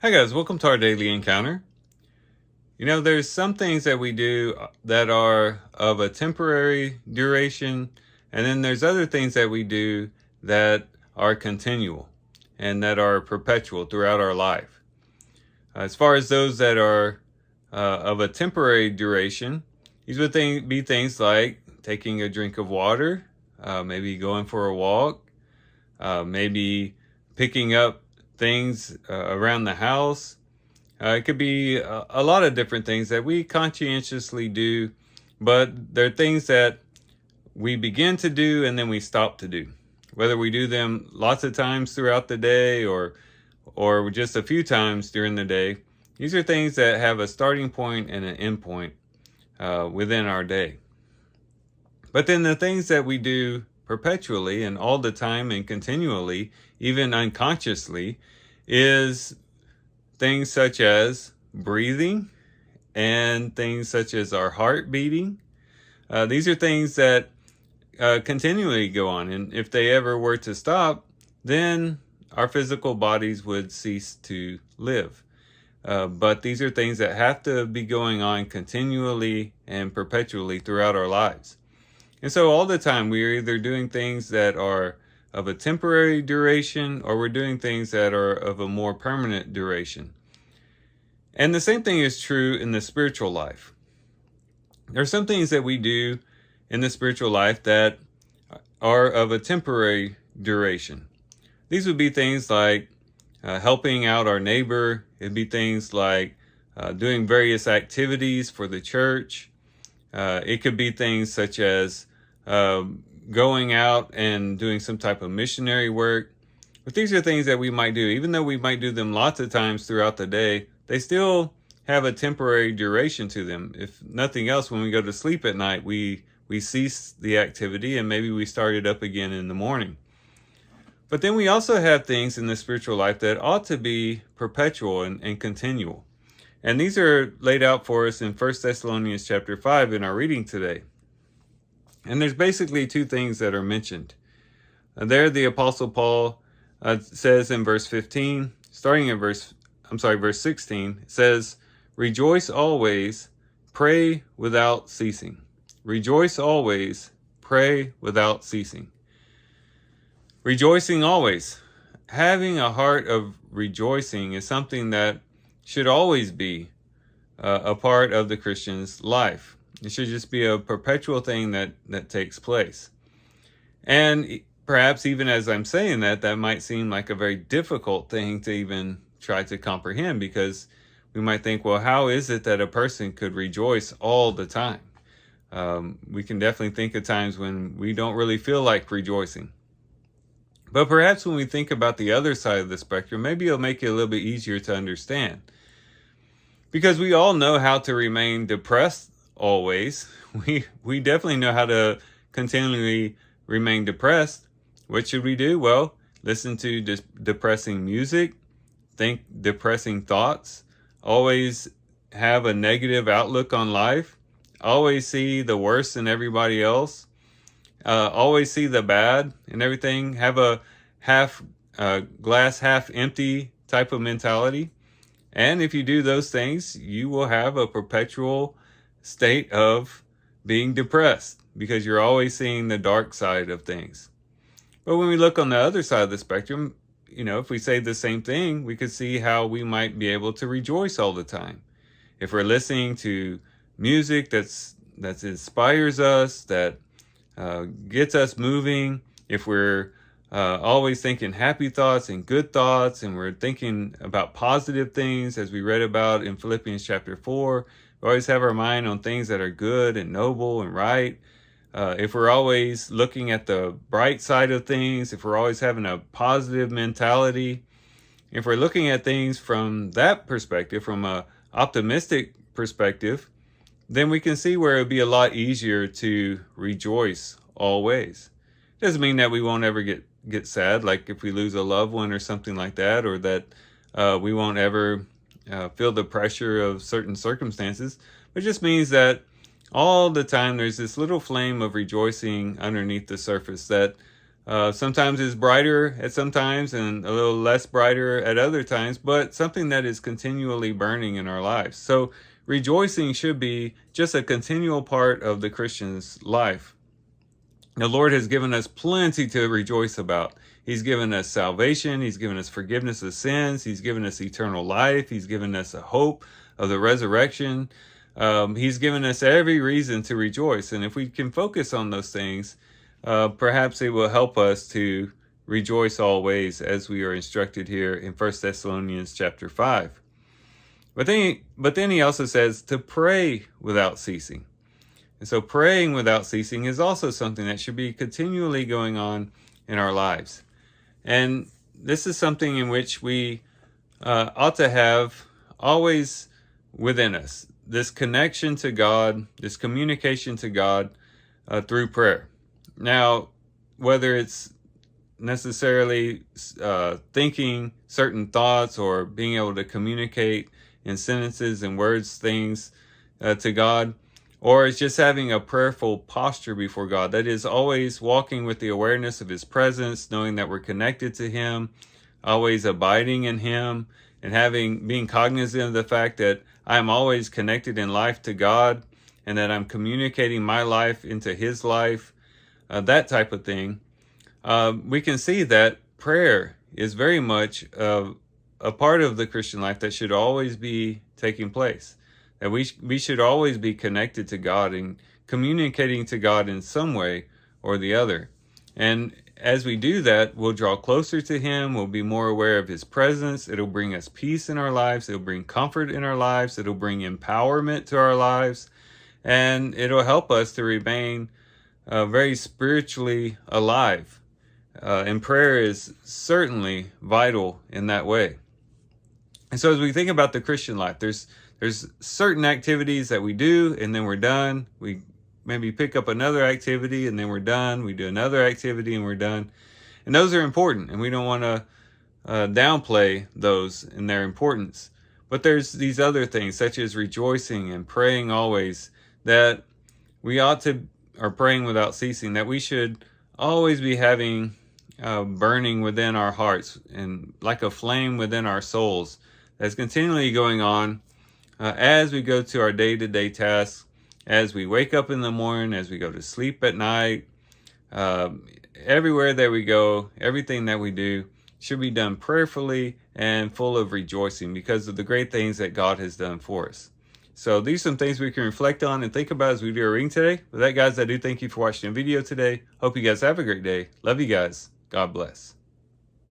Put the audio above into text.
Hi guys, welcome to our daily encounter. There's some things that we do that are of a temporary duration, and then there's other things that we do that are continual and that are perpetual throughout our life. As far as those that are of a temporary duration, these would be things like taking a drink of water, maybe going for a walk, maybe picking up things around the house. It could be a lot of different things that we conscientiously do, but they're things that we begin to do and then we stop to do. Whether we do them lots of times throughout the day or just a few times during the day, these are things that have a starting point and an end point within our day. But then the things that we do perpetually and all the time and continually, even unconsciously, is things such as breathing and things such as our heart beating. These are things that continually go on. And if they ever were to stop, then our physical bodies would cease to live. But these are things that have to be going on continually and perpetually throughout our lives. And so all the time we're either doing things that are of a temporary duration or we're doing things that are of a more permanent duration. And the same thing is true in the spiritual life. There are some things that we do in the spiritual life that are of a temporary duration. These would be things like helping out our neighbor. It'd be things like doing various activities for the church. It could be things such as going out and doing some type of missionary work. But these are things that we might do. Even though we might do them lots of times throughout the day, they still have a temporary duration to them. If nothing else, when we go to sleep at night, we cease the activity and maybe we start it up again in the morning. But then we also have things in the spiritual life that ought to be perpetual and continual. And these are laid out for us in 1 Thessalonians chapter 5 in our reading today. And there's basically two things that are mentioned. There the Apostle Paul says in verse 15, starting in verse 16, it says, "Rejoice always, pray without ceasing." Rejoice always, pray without ceasing. Rejoicing always. Having a heart of rejoicing is something that should always be a part of the Christian's life. It should just be a perpetual thing that takes place. And perhaps even as I'm saying that might seem like a very difficult thing to even try to comprehend, because we might think, well, how is it that a person could rejoice all the time? We can definitely think of times when we don't really feel like rejoicing. But perhaps when we think about the other side of the spectrum, maybe it'll make it a little bit easier to understand. Because we all know how to remain depressed always. We definitely know how to continually remain depressed. What should we do? Well, listen to depressing music, think depressing thoughts, always have a negative outlook on life, always see the worst in everybody else, always see the bad in everything, have a glass half empty type of mentality. And if you do those things, you will have a perpetual state of being depressed because you're always seeing the dark side of things. But when we look on the other side of the spectrum, if we say the same thing, we could see how we might be able to rejoice all the time. If we're listening to music that inspires us, that gets us moving, if we're always thinking happy thoughts and good thoughts, and we're thinking about positive things, as we read about in Philippians chapter 4, we always have our mind on things that are good and noble and right. If we're always looking at the bright side of things, if we're always having a positive mentality, if we're looking at things from that perspective, from an optimistic perspective, then we can see where it would be a lot easier to rejoice always. Doesn't mean that we won't ever get sad, like if we lose a loved one or something like that, or that we won't ever feel the pressure of certain circumstances. But it just means that all the time there's this little flame of rejoicing underneath the surface that Sometimes it's brighter at some times and a little less brighter at other times, but something that is continually burning in our lives. So rejoicing should be just a continual part of the Christian's life. The Lord has given us plenty to rejoice about. He's given us salvation. He's given us forgiveness of sins. He's given us eternal life. He's given us a hope of the resurrection. He's given us every reason to rejoice. And if we can focus on those things, perhaps it will help us to rejoice always, as we are instructed here in 1 Thessalonians chapter 5. But then he also says to pray without ceasing. And so praying without ceasing is also something that should be continually going on in our lives. And this is something in which we ought to have always within us, this connection to God, this communication to God through prayer. Now, whether it's necessarily thinking certain thoughts or being able to communicate in sentences and words things to God, or it's just having a prayerful posture before God. That is always walking with the awareness of His presence, knowing that we're connected to Him, always abiding in Him, and being cognizant of the fact that I'm always connected in life to God, and that I'm communicating my life into His life, that type of thing. We can see that prayer is very much a part of the Christian life that should always be taking place. That we should always be connected to God and communicating to God in some way or the other. And as we do that, we'll draw closer to Him. We'll be more aware of His presence. It'll bring us peace in our lives. It'll bring comfort in our lives. It'll bring empowerment to our lives. And it'll help us to remain very spiritually alive. And prayer is certainly vital in that way. And so as we think about the Christian life, there's certain activities that we do and then we're done. We maybe pick up another activity and then we're done. We do another activity and we're done. And those are important, and we don't want to downplay those in their importance. But there's these other things, such as rejoicing and praying always, that we ought to, or praying without ceasing, that we should always be having burning within our hearts and like a flame within our souls that's continually going on as we go to our day-to-day tasks, as we wake up in the morning, as we go to sleep at night. Everywhere that we go, everything that we do should be done prayerfully and full of rejoicing because of the great things that God has done for us. So these are some things we can reflect on and think about as we do our reading today. With that, guys, I do thank you for watching the video today. Hope you guys have a great day. Love you guys. God bless.